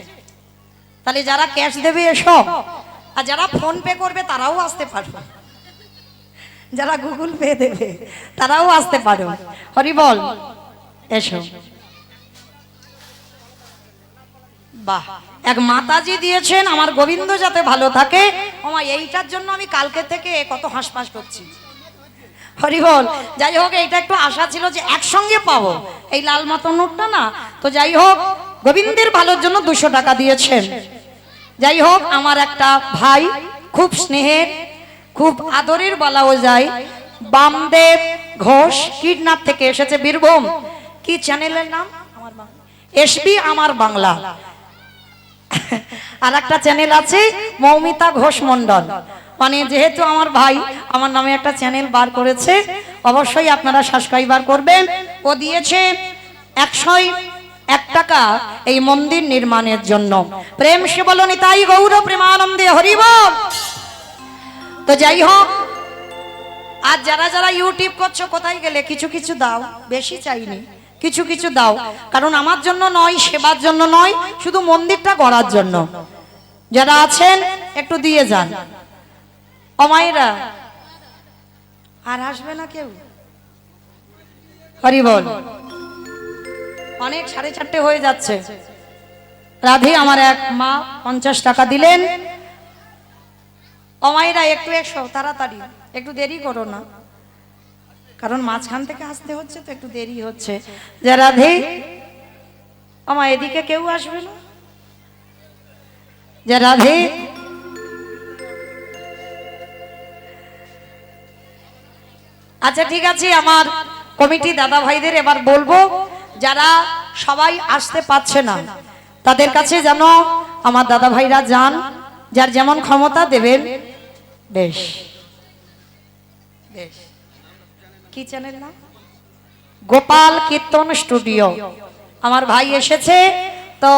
তাহলে যারা ক্যাশ দেবে এসব, আর যারা ফোন পে করবে তারাও আসতে পারবে, যারা গুগল পে দেবে তারাও আসতে পারো। হরি বল, এসো। বাহ, এক মাতাজি দিয়েছেন আমার গোবিন্দ যাতে ভালো থাকে। ওমা, এইটার জন্য আমি কালকে থেকে কত হাসপাস করছি। হরি বল। যাই হোক, এইটা একটু আশা ছিল যে একসঙ্গে পাবো, এই লাল মতো নোটটা না। তো যাই হোক, গোবিন্দের ভালোর জন্য 200 টাকা দিয়েছেন। যাই হোক, আমার একটা ভাই, খুব স্নেহের, খুব আদরের বলাও যায়, বামদেব ঘোষ, কিডন্যাপ থেকে এসেছে, বীরভূম। কি চ্যানেলের নাম? এসবি আমার বাংলা। আর একটা চ্যানেল আছে মৌমিতা ঘোষ মন্ডল। মানে যেহেতু আমার ভাই আমার নামে একটা চ্যানেল বার করেছে, অবশ্যই আপনারা সাবস্ক্রাইবার করবেন। ও দিয়েছে 101 টাকা এই মন্দির নির্মাণের জন্য। প্রেম সে বলো নিতাই গৌর প্রেমানন্দে, হরি বল। তো যাই হোক, আর যারা যারা ইউটিউব করছো, কোথায় গেলে? কিছু কিছু দাও, বেশি চাইনি, কিছু কিছু দাও। কারণ আমার জন্য নয়, সেবার জন্য নয়, শুধু মন্দিরটা গড়ার জন্য। যারা আছেন একটু দিয়ে যান। অমাইরা আর আসবে না কেউ? হরি বল। অনেক 4:30 হয়ে যাচ্ছে। রাধে আমার এক মা 50 টাকা দিলেন। অমাইরা একটু এসো তাড়াতাড়ি, একটু দেরি করো না, কারণ মাঝখান থেকে আসতে হচ্ছে তো একটু দেরি হচ্ছে। যে রাধে, আমার এদিকে কেউ আসবে না? যে রাধে, আচ্ছা ঠিক আছে, আমার কমিটি দাদা ভাইদের এবার বলবো, যারা সবাই আসতে পারছে না তাদের কাছে যেন আমার দাদা ভাইরা যান, যার যেমন ক্ষমতা দেবেন। বেশ বেশ, কি চ্যানেল নাম? গোপাল কীর্তন স্টুডিও। আমার ভাই এসেছে তো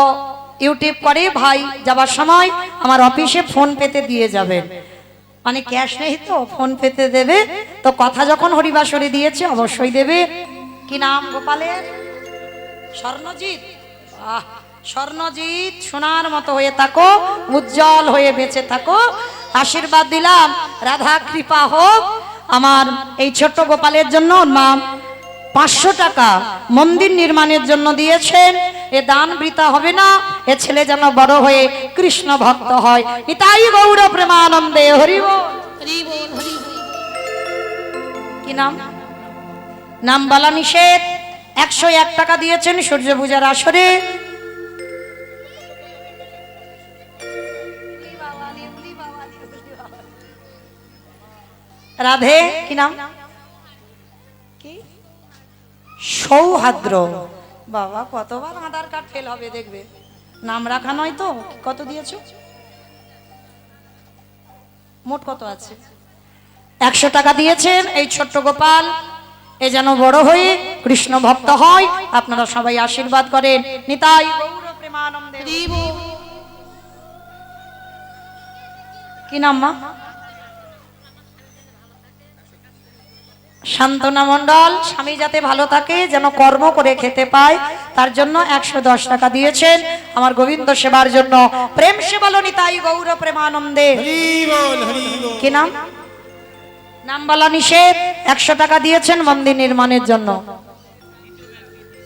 ইউটিউব করে, ভাই যাবার সময় আমার অফিসে ফোন পেতে দিয়ে যাবেন। মানে ক্যাশ নেই তো, ফোন পেতে দেবে তো, কথা যখন হরিবাসরে দিয়েছে অবশ্যই দেবে। কি নাম গোপালের? স্বর্ণজিৎ। আহ, স্বর্ণজিৎ সোনার মতো হয়ে থাকো, উজ্জ্বল হয়ে বেঁচে থাকো, আশীর্বাদ দিলাম। রাধা কৃপা হোক। আমার এই ছোট্ট গোপালের জন্য মা 500 টাকা মন্দির নির্মাণের জন্য দিয়েছেন। এ দান বৃথা হবে না, এ ছেলে যেন বড় হয়ে কৃষ্ণ ভক্ত হয়। নিতাই গৌর প্রেমানন্দে হরি বল। হরি বল, হরি বল। কি নাম? নাম বলা নিষেধ। 101 টাকা দিয়েছেন সূর্য পূজার আসরে। রাধে। কি নাম? কি? সৌহাদ্র। বাবা কতবার আধার কার্ড ফেল হবে দেখবে, নাম রাখা নয় তো। কত দিয়েছো? মোট কত আছে? 100 টাকা দিয়েছেন। এই ছোট্ট গোপাল এ যেন বড় হয়ে কৃষ্ণ ভক্ত হয়, আপনারা সবাই আশীর্বাদ করেন। নিতাই গৌর প্রেমানন্দে। হরি বল। কি নাম মা? শান্তনা মণ্ডল। স্বামী যাতে ভালো থাকে, যেন কর্ম করে খেতে পায়, তার জন্য 110 টাকা দিয়েছেন আমার গোবিন্দ সেবার জন্য। প্রেম সে বলো নিতাই গৌর প্রেমানন্দে। হরি বল, হরি বল। কি নাম? নাম বলা নিষেধ। 100 টাকা দিয়েছেন মন্দির নির্মাণের জন্য।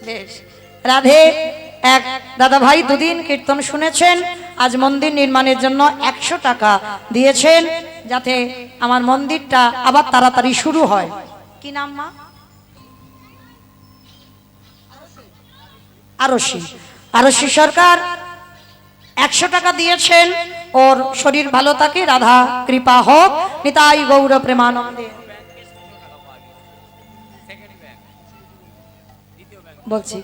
বেশ। রাধে। এক দাদা ভাই দুদিন কীর্তন শুনেছেন, আজ মন্দির নির্মাণের জন্য 100 টাকা দিয়েছেন, যাতে আমার মন্দিরটা আবার তাড়াতাড়ি শুরু হয়। কি নাম মা? আরশি। আরশি সরকার 100 টাকা দিয়েছেন। ওর শরীর ভালো থাকে, রাধা কৃপা হোক, নিতাই গৌর প্রেমানন্দে। বলছি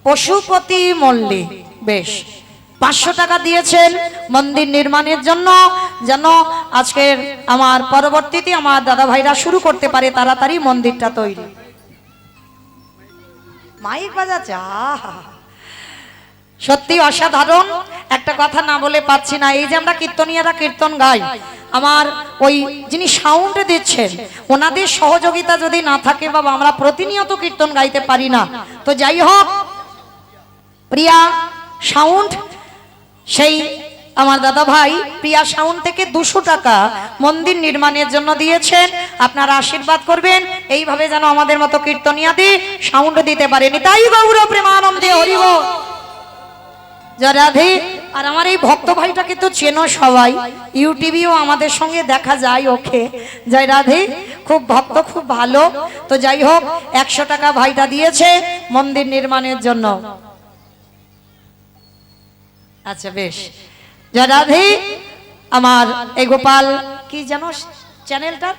পশুপতি মল্লিক। বেশ। 500 টাকা দিয়েছেন মন্দির নির্মাণের জন্য, যেন আজকের আমার পরবর্তীতে আমার দাদা ভাইরা শুরু করতে পারে তাড়াতাড়ি মন্দিরটা তৈরি। মাইক বাজাচ্ছে। আহা, সত্যি অসাধারণ। একটা কথা না বলে পাচ্ছি না, এই যে আমরা কীর্তনীয়রা কীর্তন গাই, আমার ওই যিনি সাউন্ড দিচ্ছেন ওনাদের সহযোগিতা যদি না থাকে বাবা, আমরা প্রতিনিয়ত কীর্তন গাইতে পারি না। তো যাই হোক, প্রিয়া সাউন্ড, সেই আমার দাদা ভাই প্রিয়া সাউন্ড থেকে 200 টাকা মন্দির নির্মাণের জন্য দিয়েছেন। আপনারা আশীর্বাদ করবেন, এইভাবে যেন আমাদের মতো কীর্তনিয়াদি সাউন্ড দিতে পারে। নিতাই গৌর প্রেমানন্দে হরি বল। জয় রাধে। আর আমার এই ভক্ত ভাইটাকে তো চেনো সবাই, ইউটিউবেও আমাদের সঙ্গে দেখা যায় ওকে। জয় রাধে। খুব ভক্ত, খুব ভালো। তো যাই হোক, 100 টাকা ভাইটা দিয়েছে মন্দির নির্মাণের জন্য। আচ্ছা বেশ। জয় রাধে। আমার এই গোপাল, কি জানো চ্যানেলটা?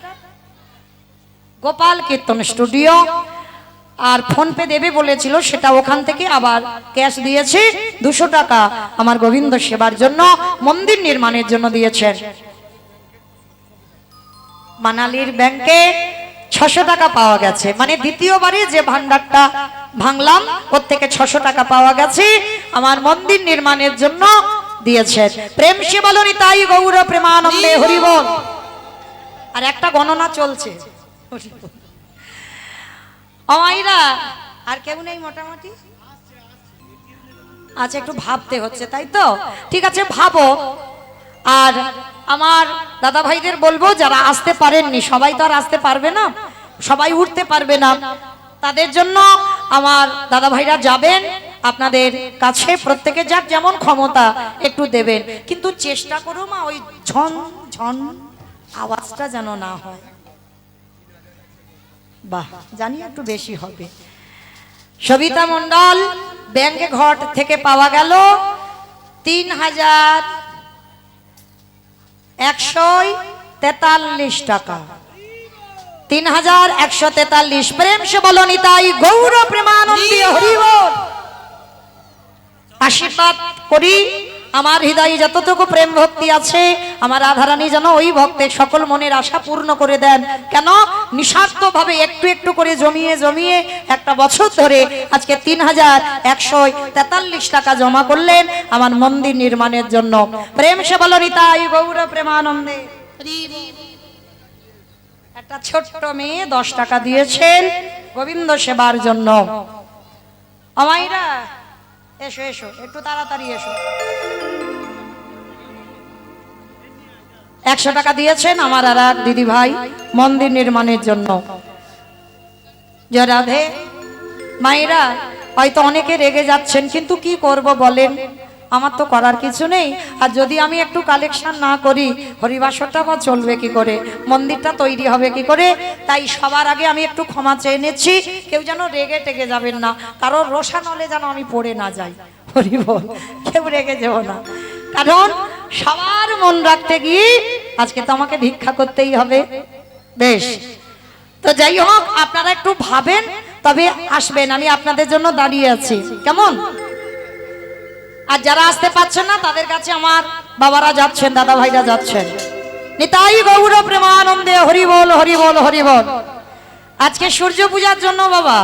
গোপাল কীর্তন স্টুডিও। আর ফোন পে দেবে বলেছিল, সেটা ওখান থেকে আবার ক্যাশ দিয়েছে 200 টাকা আমার গোবিন্দ সেবার জন্য, মন্দির নির্মাণের জন্য দিয়েছেন। মানালির ব্যাংকে 600 টাকা পাওয়া গেছে, মানে দ্বিতীয়বারে যে ভান্ডারটা ভাঙলাম ওর থেকে 600 টাকা পাওয়া গেছে, আমার মন্দির নির্মাণের জন্য দিয়েছেন। প্রেম সে বলো নিতাই গৌর প্রেমানন্দে হরি বল। আর একটা গণনা চলছে। অমাইরা আর কেউ নেই মোটামুটি? আচ্ছা, একটু ভাবতে হচ্ছে তাই তো? ঠিক আছে, ভাবো। আর আমার দাদা ভাইদের বলবো, যারা আসতে পারেননি, সবাই তো আর আসতে পারবে না, সবাই উঠতে পারবে না, তাদের জন্য আমার দাদা ভাইরা যাবেন আপনাদের কাছে, প্রত্যেকে যার যেমন ক্ষমতা একটু দেবেন, কিন্তু চেষ্টা করো মা ওই ঝন ঝন আওয়াজটা যেন না হয়। বাহ, জানি একটু বেশি হবে। সবিতা মণ্ডল, ব্যাংকে ঘর থেকে পাওয়া গেল 3143 টাকা। 3143। প্রেম সে বলো নিতাই গৌর প্রেমানন্দে হরি বল। আশীর্বাদ করি, আমার হৃদয়ে যতটুকু প্রেম ভক্তি আছে, আমার রাধারানী যেন ওই ভক্তের সকল মনের আশা পূর্ণ করে দেন। কেন? নিঃস্বার্থভাবে একটু একটু করে জমিয়ে জমিয়ে একটা বছর ধরে আজকে 3143 টাকা জমা করলেন আমার মন্দির নির্মাণের জন্য। প্রেম সে বলো নিতাই গৌর প্রেমানন্দে। হরি বল। একটা ছোট্ট মেয়ে 10 টাকা দিয়েছেন গোবিন্দ সেবার জন্য। আমাইরা এসো এসো, একটু তাড়াতাড়ি এসো। 100 টাকা দিয়েছেন আমার আর এক দিদি ভাই মন্দির নির্মাণের জন্য। জয় রাধে। মায়েরা হয়তো অনেকে রেগে যাচ্ছেন, কিন্তু কি করব বলেন, আমার তো করার কিছু নেই। আর যদি আমি একটু কালেকশন না করি হরিবাসরটা বা চলবে কি করে, মন্দিরটা তৈরি হবে কি করে? তাই সবার আগে আমি একটু ক্ষমা চেয়ে নিচ্ছি, কেউ যেন রেগে টেগে যাবেন না, কারণ রোষানলে যেন আমি পড়ে না যাই। হরি বল, কেউ রেগে যেও না, কারণ সবার মন রাখতে গিয়ে আজকে তো আমাকে ভিক্ষা করতেই হবে। বেশ, তো যাই হোক, আপনারা একটু ভাবেন, তবে আসবেন, আমি আপনাদের জন্য দাঁড়িয়ে আছি, কেমন? আর যারা আসতে পারছেন না তাদের কাছে আমার বাবারা যাচ্ছেন, দাদা ভাইরা যাচ্ছেন। নিতাই গৌর প্রেমানন্দে হরি বল হরি বল হরি বল। আজকে সূর্য পূজার জন্য বাবা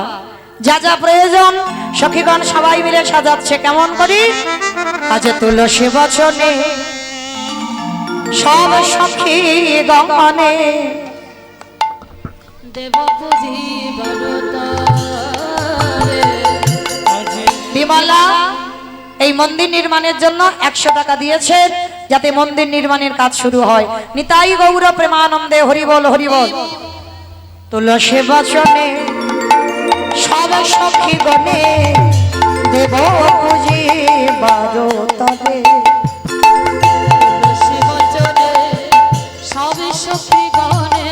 যা যা প্রয়োজন সখীগণ সবাই মিলে সাজাচ্ছে। কেমন করি? আজ তুলসী বচনে সব সখী গণে দেব পুজিবার তরে। বিমলা এই মন্দির নির্মাণের জন্য 100 টাকা দিয়েছেন, যাতে মন্দির নির্মাণের কাজ শুরু হয়। নিতাই গৌর প্রেমানন্দে হরি বল হরি বল। তুলসী বচনে সব সখী গণে দেব পুজিবার তরে। তুলসী বচনে সব সখী গণে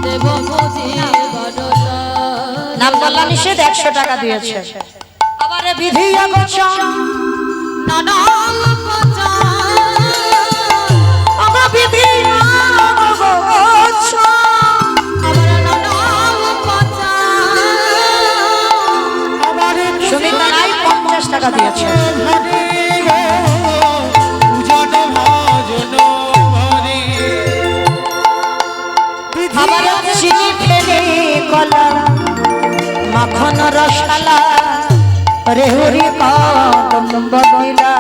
দেব পুজিবার তরে। নাম বললা নিষেধ, 100 টাকা দিয়েছে। আবার বিধি আগোচর নানান আগো বিধি আগোচর। সুমিতা রায় 50 টাকা দিয়েছে। আবার চিনি ফেলে কলা মাখন রসালা রে হরি কদম বদিলা।